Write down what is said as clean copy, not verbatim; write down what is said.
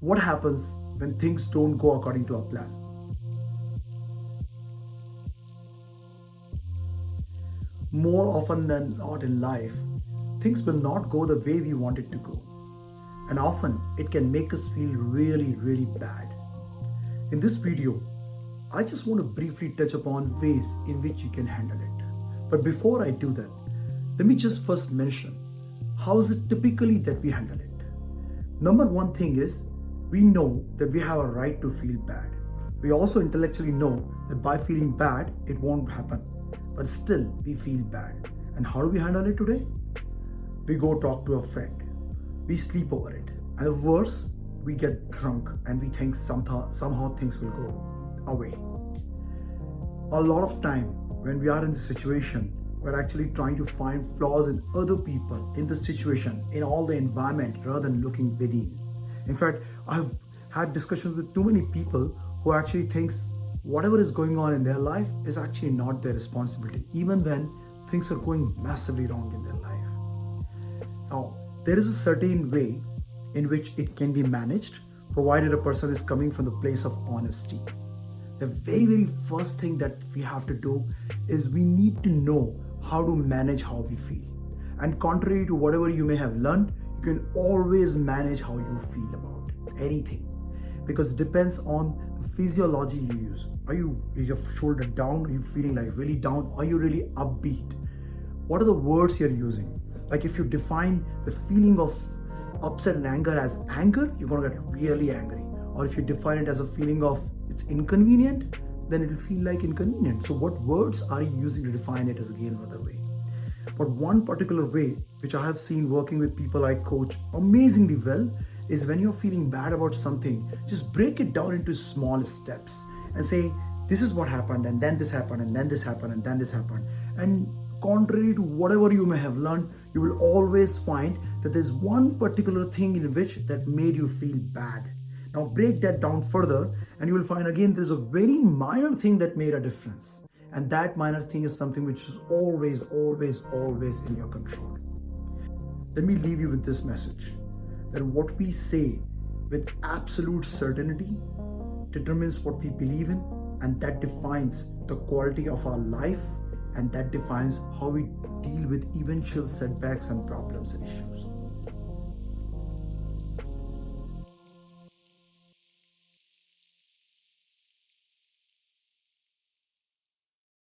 What happens when things don't go according to our plan? More often than not in life, things will not go the way we want it to go. And often it can make us feel really, really bad. In this video, I just want to briefly touch upon ways in which you can handle it. But before I do that, let me just first mention how is it typically that we handle it. Number one thing is we know that we have a right to feel bad. We also intellectually know that by feeling bad, it won't happen. But still, we feel bad. And how do we handle it today? We go talk to a friend. We sleep over it. And worse, we get drunk and we think somehow things will go away. A lot of time when we are in this situation, we're actually trying to find flaws in other people, in the situation, in all the environment, rather than looking within. In fact, I've had discussions with too many people who actually thinks whatever is going on in their life is actually not their responsibility, even when things are going massively wrong in their life. Now, there is a certain way in which it can be managed, provided a person is coming from the place of honesty. The very, very first thing that we have to do is we need to know how to manage how we feel. And contrary to whatever you may have learned, you can always manage how you feel about anything, because it depends on the physiology you use. Is your shoulder down? Are you feeling like really down? Are you really upbeat? What are the words you're using? Like if you define the feeling of upset and anger as anger, you're gonna get really angry. Or if you define it as a feeling of it's inconvenient, then it'll feel like inconvenient. So what words are you using to define it is again another way. But one particular way, which I have seen working with people I coach amazingly well, is when you're feeling bad about something, just break it down into small steps and say, this is what happened, and then this happened, and then this happened, and then this happened. And contrary to whatever you may have learned, you will always find that there's one particular thing in which that made you feel bad. Now break that down further and you will find again there's a very minor thing that made a difference. And that minor thing is something which is always, always, always in your control. Let me leave you with this message, that what we say with absolute certainty determines what we believe in, and that defines the quality of our life, and that defines how we deal with eventual setbacks and problems and issues.